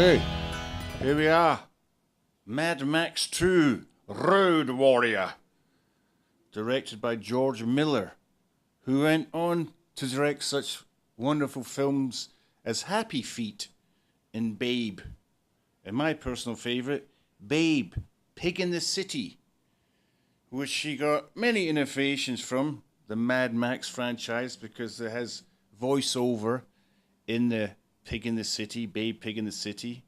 Hey, here we are. Mad Max 2, Road Warrior. Directed by George Miller, who went on to direct such wonderful films as Happy Feet and Babe. And my personal favourite, Babe, Pig in the City, which she got many innovations from the Mad Max franchise because it has voiceover in the Pig in the City, Babe, Pig in the City.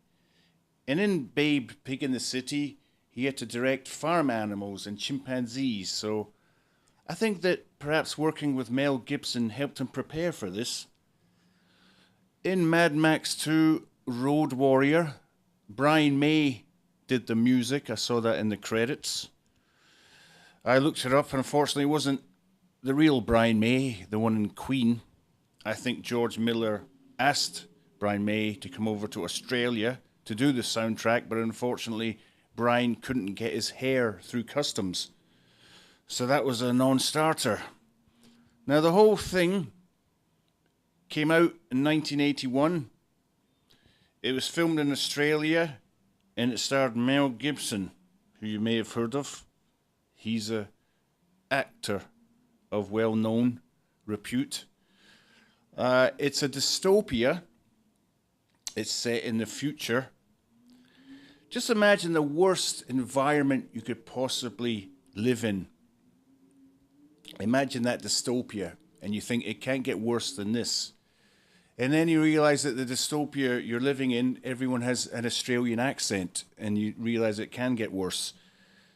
And in Babe, Pig in the City, he had to direct farm animals and chimpanzees, so I think that perhaps working with Mel Gibson helped him prepare for this. In Mad Max 2, Road Warrior, Brian May did the music. I saw that in the credits. I looked it up, and unfortunately it wasn't the real Brian May, the one in Queen. I think George Miller asked Brian May to come over to Australia to do the soundtrack, but unfortunately Brian couldn't get his hair through customs. So that was a non-starter. Now the whole thing came out in 1981. It was filmed in Australia, and it starred Mel Gibson, who you may have heard of. He's an actor of well-known repute. It's a dystopia. It's set in the future. Just imagine the worst environment you could possibly live in. Imagine that dystopia, and you think it can't get worse than this. And then you realize that the dystopia you're living in, everyone has an Australian accent, and you realize it can get worse.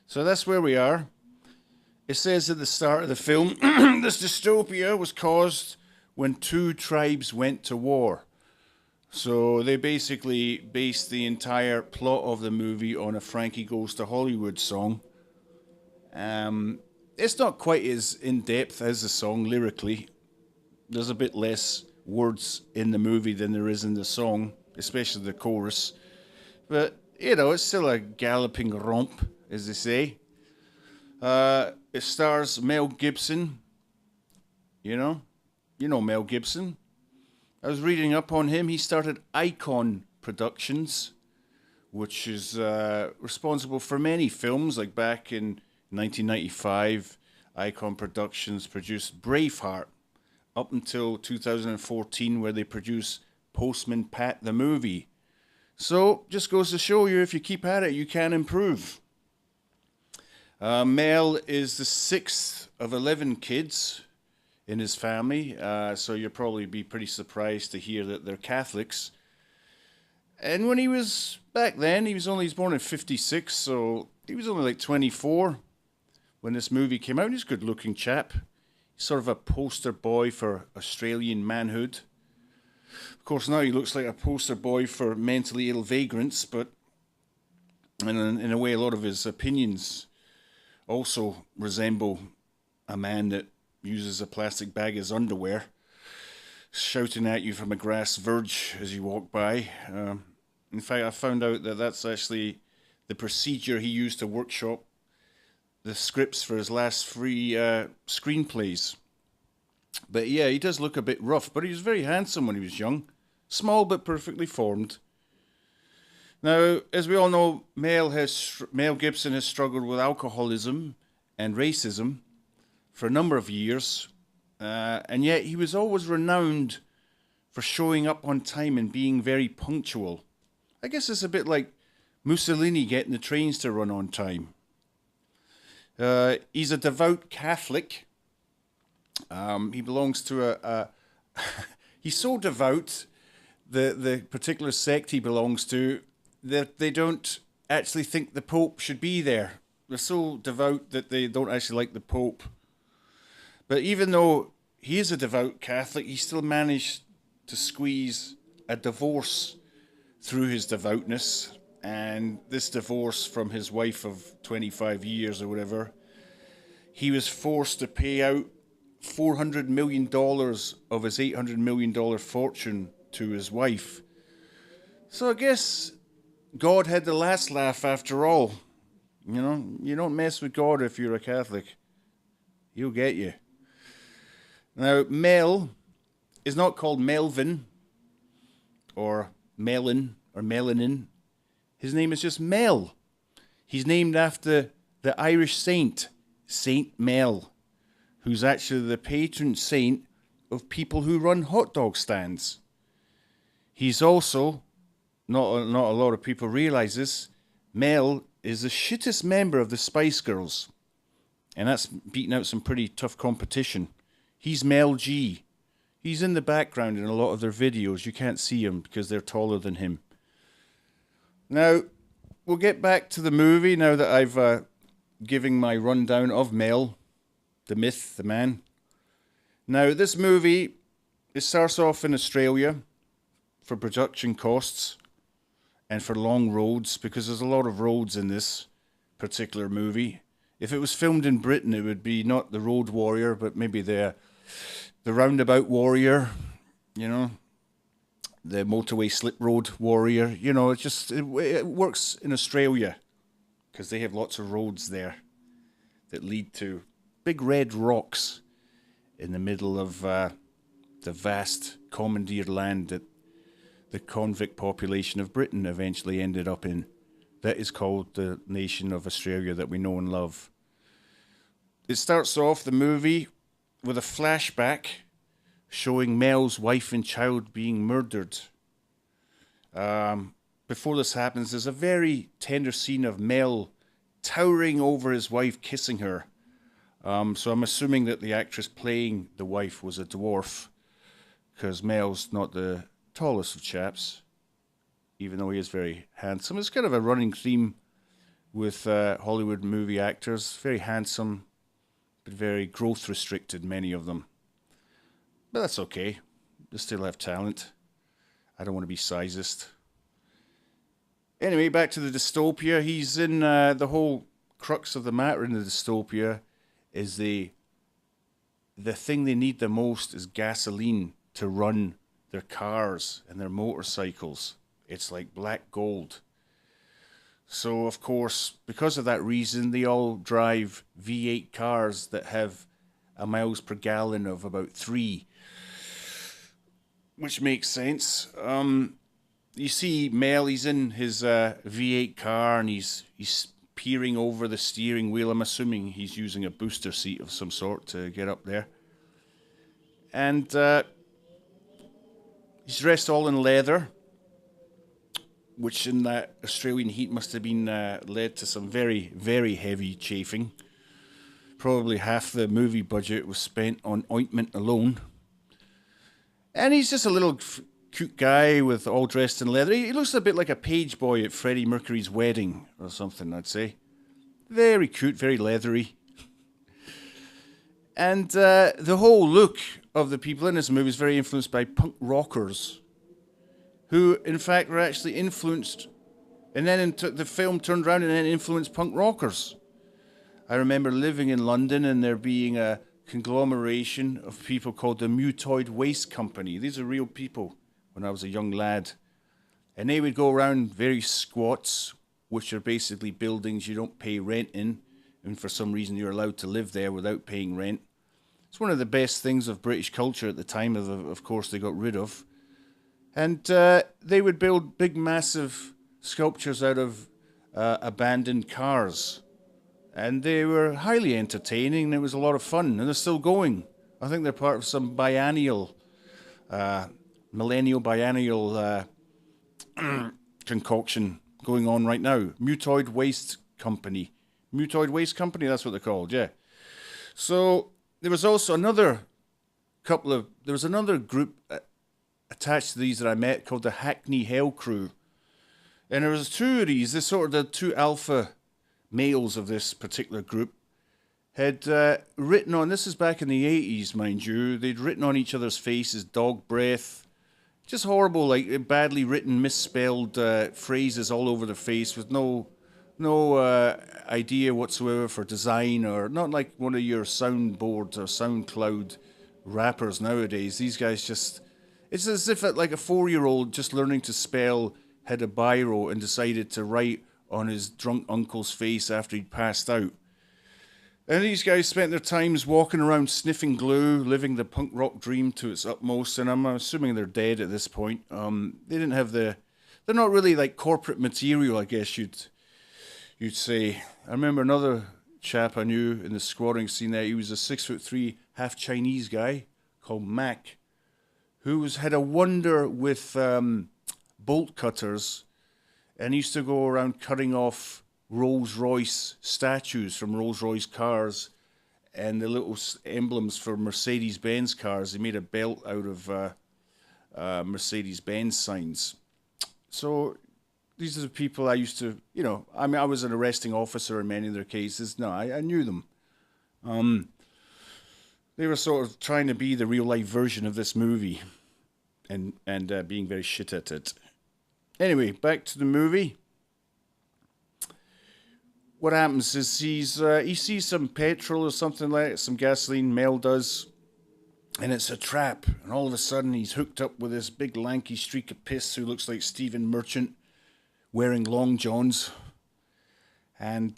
So that's where we are. It says at the start of the film, this dystopia was caused when two tribes went to war. So they basically based the entire plot of the movie on a Frankie Goes to Hollywood song. It's not quite as in-depth as the song lyrically. There's a bit less words in the movie than there is in the song, especially the chorus. But, you know, it's still a galloping romp, as they say. It stars Mel Gibson. You know Mel Gibson. I was reading up on him. He started Icon Productions, which is responsible for many films. Like back in 1995, Icon Productions produced Braveheart, up until 2014, where they produced Postman Pat the movie. So, just goes to show you, if you keep at it, you can improve. Mel is the 6th of 11 kids in his family, so you'll probably be pretty surprised to hear that they're Catholics. And when he was back then, he was born in 56, so he was only like 24 when this movie came out. He's a good-looking chap. He's sort of a poster boy for Australian manhood. Of course, now he looks like a poster boy for mentally ill vagrants, but in a way, a lot of his opinions also resemble a man that uses a plastic bag as underwear, shouting at you from a grass verge as you walk by. In fact, I found out that that's actually the procedure he used to workshop the scripts for his last 3 screenplays. But yeah, he does look a bit rough, but he was very handsome when he was young. Small but perfectly formed. Now, as we all know, Mel Gibson has struggled with alcoholism and racism for a number of years, and yet he was always renowned for showing up on time and being very punctual. I guess it's a bit like Mussolini getting the trains to run on time. He's a devout Catholic. He belongs to he's so devout, the particular sect he belongs to, that they don't actually think the Pope should be there. They're so devout that they don't actually like the Pope. But even though he is a devout Catholic, he still managed to squeeze a divorce through his devoutness. And this divorce from his wife of 25 years or whatever, he was forced to pay out $400 million of his $800 million fortune to his wife. So I guess God had the last laugh after all. You know, you don't mess with God if you're a Catholic. He'll get you. Now, Mel is not called Melvin or Melon or melanin. His name is just Mel. He's named after the Irish saint, Saint Mel, who's actually the patron saint of people who run hot dog stands. He's also, not a lot of people realise this, Mel is the shittest member of the Spice Girls. And that's beating out some pretty tough competition. He's Mel G. He's in the background in a lot of their videos. You can't see him because they're taller than him. Now, we'll get back to the movie now that I've given my rundown of Mel, the myth, the man. Now, this movie, it starts off in Australia for production costs and for long roads, because there's a lot of roads in this particular movie. If it was filmed in Britain, it would be not the Road Warrior, but maybe the Roundabout Warrior, you know, the Motorway Slip Road Warrior. You know, it works in Australia because they have lots of roads there that lead to big red rocks in the middle of the vast commandeered land that the convict population of Britain eventually ended up in. That is called the nation of Australia that we know and love. It starts off the movie with a flashback showing Mel's wife and child being murdered. Before this happens, there's a very tender scene of Mel towering over his wife, kissing her. So I'm assuming that the actress playing the wife was a dwarf, because Mel's not the tallest of chaps, even though he is very handsome. It's kind of a running theme with Hollywood movie actors. Very handsome, but very growth restricted, many of them. But that's okay. They still have talent. I don't want to be sizist. Anyway, back to the dystopia. He's in the whole crux of the matter in the dystopia is the thing they need the most is gasoline to run their cars and their motorcycles. It's like black gold. So, of course, because of that reason, they all drive V8 cars that have a miles per gallon of about 3, which makes sense. You see Mel, he's in his V8 car and he's peering over the steering wheel. I'm assuming he's using a booster seat of some sort to get up there. And he's dressed all in leather, which in that Australian heat must have been led to some very, very heavy chafing. Probably half the movie budget was spent on ointment alone. And he's just a little cute guy with all dressed in leather. He looks a bit like a page boy at Freddie Mercury's wedding or something, I'd say. Very cute, very leathery. And the whole look of the people in this movie is very influenced by punk rockers, who, in fact, were actually influenced, and then the film turned around and then influenced punk rockers. I remember living in London and there being a conglomeration of people called the Mutoid Waste Company. These are real people when I was a young lad. And they would go around various squats, which are basically buildings you don't pay rent in, and for some reason you're allowed to live there without paying rent. It's one of the best things of British culture at the time, of course, they got rid of. And they would build big, massive sculptures out of abandoned cars. And they were highly entertaining, and it was a lot of fun, and they're still going. I think they're part of some millennial biennial concoction going on right now. Mutoid Waste Company. Mutoid Waste Company, that's what they're called, yeah. So there was also another group attached to these that I met called the Hackney Hell Crew. And there was two of these, the two alpha males of this particular group had written on, this is back in the 80s, mind you, they'd written on each other's faces, dog breath, just horrible, like badly written, misspelled phrases all over their face with no idea whatsoever for design, or not like one of your soundboards or SoundCloud rappers nowadays. These guys just, it's as if like a 4-year-old just learning to spell had a biro and decided to write on his drunk uncle's face after he'd passed out. And these guys spent their times walking around sniffing glue, living the punk rock dream to its utmost, and I'm assuming they're dead at this point. They didn't have the they're not really like corporate material, I guess you'd say. I remember another chap I knew in the squatting scene there. He was a 6'3" half Chinese guy called Mac, who had a wonder with bolt cutters, and he used to go around cutting off Rolls-Royce statues from Rolls-Royce cars and the little emblems for Mercedes-Benz cars. He made a belt out of Mercedes-Benz signs. So these are the people I used to, I mean, I was an arresting officer in many of their cases. No, I knew them. They were sort of trying to be the real-life version of this movie and being very shit at it. Anyway, back to the movie. What happens is he sees some petrol or something like that, some gasoline, Mel does, and it's a trap. And all of a sudden, he's hooked up with this big lanky streak of piss who looks like Stephen Merchant, wearing long johns. And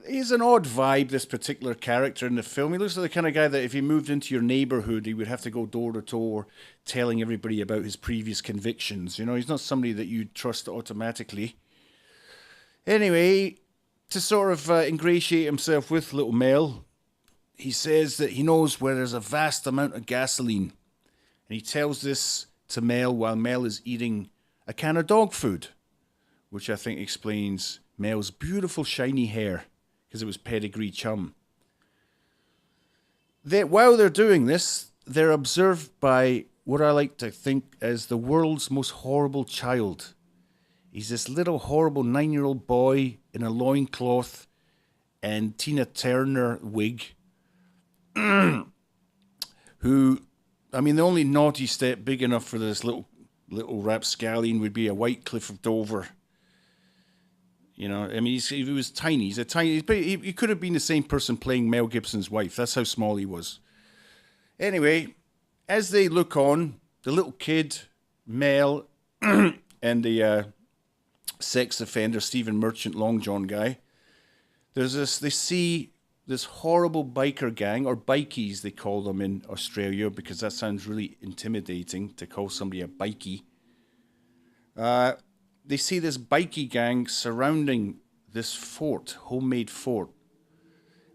he's an odd vibe, this particular character in the film. He looks like the kind of guy that if he moved into your neighborhood, he would have to go door to door telling everybody about his previous convictions. He's not somebody that you'd trust automatically. Anyway, to sort of ingratiate himself with little Mel, he says that he knows where there's a vast amount of gasoline. And he tells this to Mel while Mel is eating a can of dog food, which I think explains Mel's beautiful shiny hair, because it was pedigree chum. While they're doing this, they're observed by what I like to think as the world's most horrible child. He's this little horrible 9-year-old boy in a loincloth and Tina Turner wig, who, I mean, the only naughty step big enough for this little rapscallion would be a White Cliff of Dover. I mean, he was tiny. He could have been the same person playing Mel Gibson's wife. That's how small he was. Anyway, as they look on, the little kid, Mel, and the sex offender, Stephen Merchant, Long John guy, they see this horrible biker gang, or bikies they call them in Australia, because that sounds really intimidating to call somebody a bikie. They see this bikie gang surrounding this fort, homemade fort,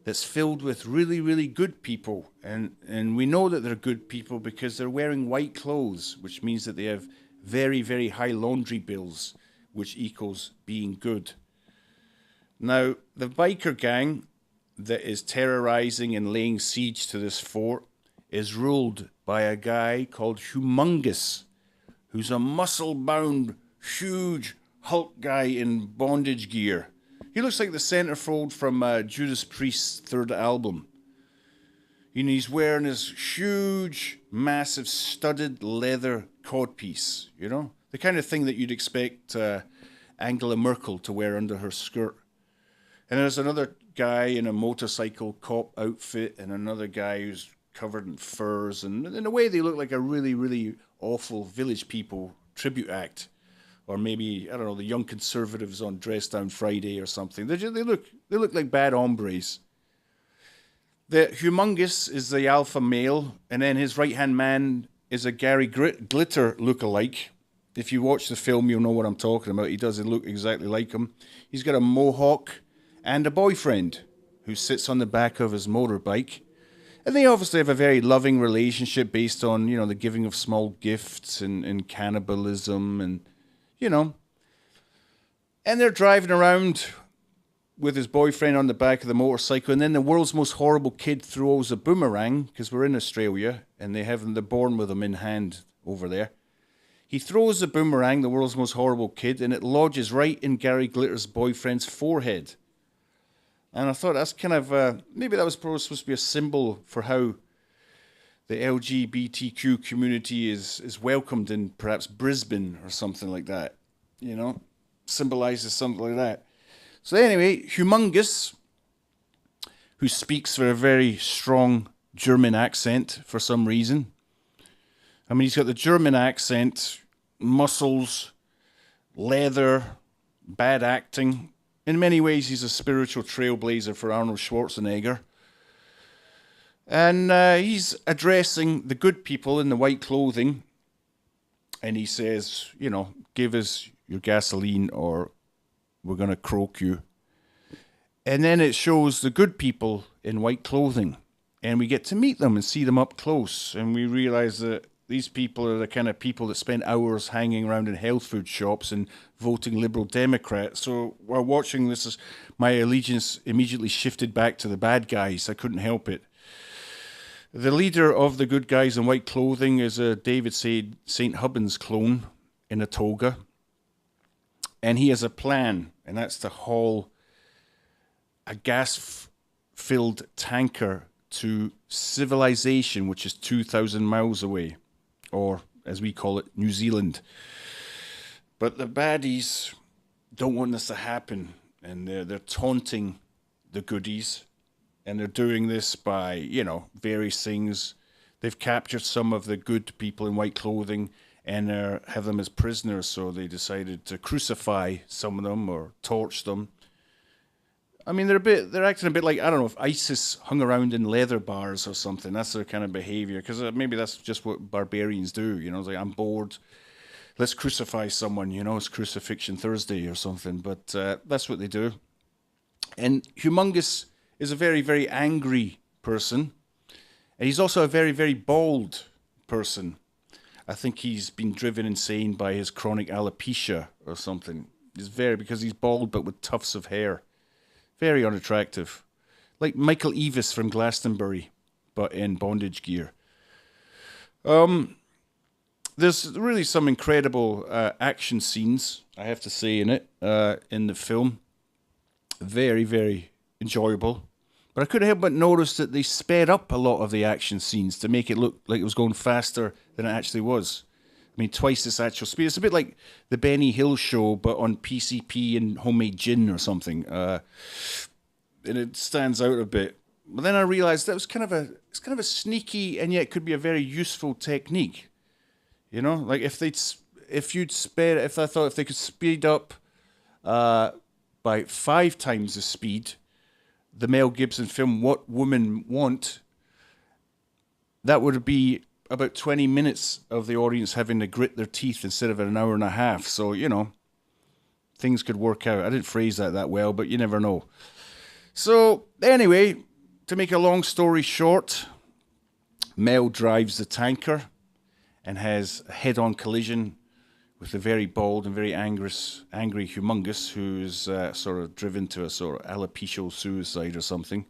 that's filled with really, really good people. And we know that they're good people because they're wearing white clothes, which means that they have very, very high laundry bills, which equals being good. Now, the biker gang that is terrorizing and laying siege to this fort is ruled by a guy called Humongous, who's a muscle-bound, huge Hulk guy in bondage gear. He looks like the centerfold from Judas Priest's third album. He's wearing this huge, massive, studded leather codpiece, the kind of thing that you'd expect Angela Merkel to wear under her skirt. And there's another guy in a motorcycle cop outfit and another guy who's covered in furs. And in a way, they look like a really, really awful Village People tribute act. Or maybe, I don't know, the Young Conservatives on Dress Down Friday or something. They look like bad hombres. The Humongous is the alpha male, and then his right-hand man is a Gary Glitter look-alike. If you watch the film, you'll know what I'm talking about. He doesn't look exactly like him. He's got a mohawk and a boyfriend who sits on the back of his motorbike. And they obviously have a very loving relationship based on, the giving of small gifts and cannibalism and, And they're driving around with his boyfriend on the back of the motorcycle, and then the world's most horrible kid throws a boomerang, because we're in Australia, and they're born with them in hand over there. He throws the boomerang, the world's most horrible kid, and it lodges right in Gary Glitter's boyfriend's forehead. And I thought that's kind of, maybe that was supposed to be a symbol for how the LGBTQ community is welcomed in perhaps Brisbane or something like that. Symbolizes something like that. So anyway, Humongous, who speaks with a very strong German accent for some reason. I mean, he's got the German accent, muscles, leather, bad acting. In many ways, he's a spiritual trailblazer for Arnold Schwarzenegger. And he's addressing the good people in the white clothing. And he says, give us your gasoline or we're going to croak you. And then it shows the good people in white clothing. And we get to meet them and see them up close. And we realize that these people are the kind of people that spend hours hanging around in health food shops and voting Liberal Democrat. So while watching this, my allegiance immediately shifted back to the bad guys. I couldn't help it. The leader of the good guys in white clothing is a David St. Hubbins clone in a toga. And he has a plan, and that's to haul a gas-filled tanker to civilization, which is 2,000 miles away, or as we call it, New Zealand. But the baddies don't want this to happen, and they're taunting the goodies, and they're doing this by, various things. They've captured some of the good people in white clothing and have them as prisoners, so they decided to crucify some of them or torch them. I mean, they're acting a bit like, I don't know, if ISIS hung around in leather bars or something. That's their kind of behavior, because maybe that's just what barbarians do. It's like, I'm bored, let's crucify someone. It's Crucifixion Thursday or something. But that's what they do. And Humongous is a very, very angry person, and he's also a very, very bald person. I think he's been driven insane by his chronic alopecia or something. Because he's bald but with tufts of hair. Very unattractive. Like Michael Eavis from Glastonbury, but in bondage gear. There's really some incredible action scenes, I have to say, in it, in the film. Very, very enjoyable. But I couldn't help but notice that they sped up a lot of the action scenes to make it look like it was going faster than it actually was. I mean, twice this actual speed. It's a bit like the Benny Hill show, but on PCP and homemade gin or something. And it stands out a bit. But then I realized that was it's kind of a sneaky and yet could be a very useful technique. Like if I thought if they could speed up by 5 times the speed, the Mel Gibson film What Women Want, that would be about 20 minutes of the audience having to grit their teeth instead of an hour and a half. So, things could work out. I didn't phrase that well, but you never know. So, anyway, to make a long story short, Mel drives the tanker and has a head-on collision with the very bald and very angry Humongous, who's sort of driven to a sort of alopecia suicide or something.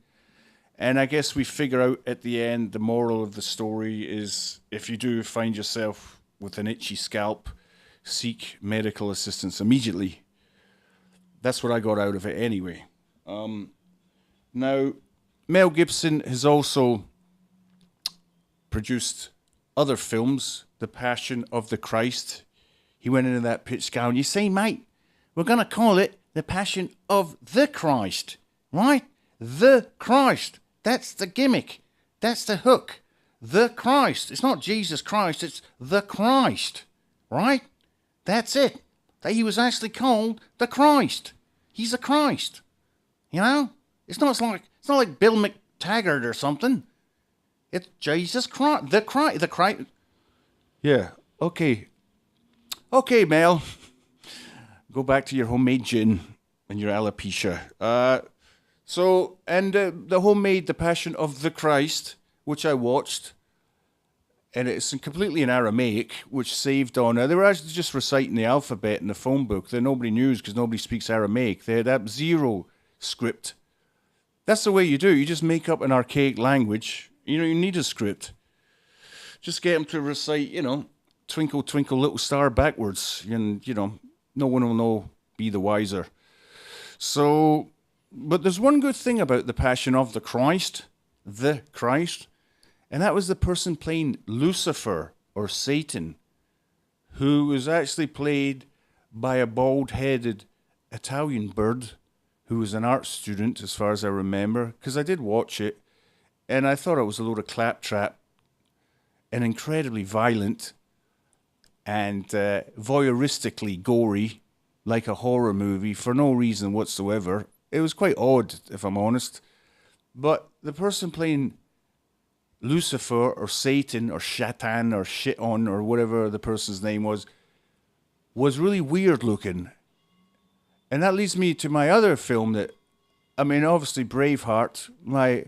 And I guess we figure out at the end, the moral of the story is, if you do find yourself with an itchy scalp, seek medical assistance immediately. That's what I got out of it anyway. Now, Mel Gibson has also produced other films, The Passion of the Christ. He went into that pitch gown. You see, mate, we're going to call it The Passion of the Christ, right? The Christ. That's the gimmick. That's the hook. The Christ. It's not Jesus Christ. It's the Christ, right? That's it. That he was actually called the Christ. He's a Christ. It's not like Bill McTaggart or something. It's Jesus Christ. The Christ. Yeah. Okay. Okay, Mel. Go back to your homemade gin and your alopecia. The homemade The Passion of the Christ, which I watched, and it's completely in Aramaic, which saved on. They were actually just reciting the alphabet in the phone book that nobody knew because nobody speaks Aramaic. They had zero script. That's the way you do. You just make up an archaic language. You need a script. Just get them to recite, Twinkle, Twinkle, Little Star backwards. And, no one will know, be the wiser. So, but there's one good thing about The Passion of the Christ, and that was the person playing Lucifer, or Satan, who was actually played by a bald-headed Italian bird who was an art student, as far as I remember, because I did watch it, and I thought it was a load of claptrap and incredibly violent and voyeuristically gory, like a horror movie, for no reason whatsoever. It was quite odd, if I'm honest. But the person playing Lucifer or Satan or Shatan or Shiton or whatever the person's name was really weird looking. And that leads me to my other film that, I mean, obviously Braveheart, my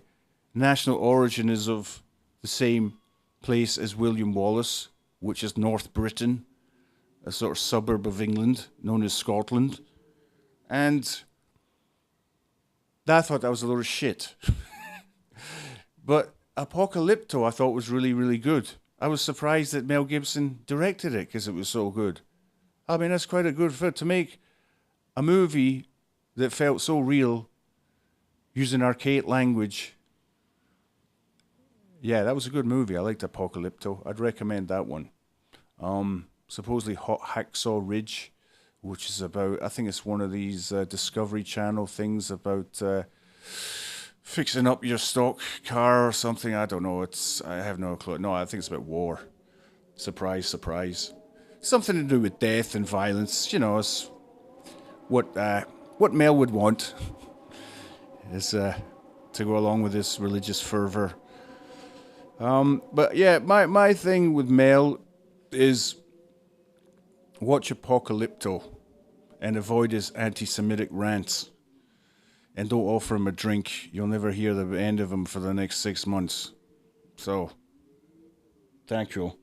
national origin is of the same place as William Wallace, which is North Britain, a sort of suburb of England known as Scotland. And I thought that was a load of shit. But Apocalypto I thought was really, really good. I was surprised that Mel Gibson directed it because it was so good. I mean, that's quite a good fit to make a movie that felt so real using archaic language. Yeah, that was a good movie. I liked Apocalypto. I'd recommend that one. Supposedly Hot Hacksaw Ridge, which is about, I think it's one of these Discovery Channel things about fixing up your stock car or something. I don't know. I have no clue. No, I think it's about war. Surprise, surprise. Something to do with death and violence. You know, it's what Mel would want is to go along with this religious fervor. But yeah, my thing with Mel is watch Apocalypto and avoid his anti-Semitic rants. And don't offer him a drink. You'll never hear the end of him for the next 6 months. So, thank you.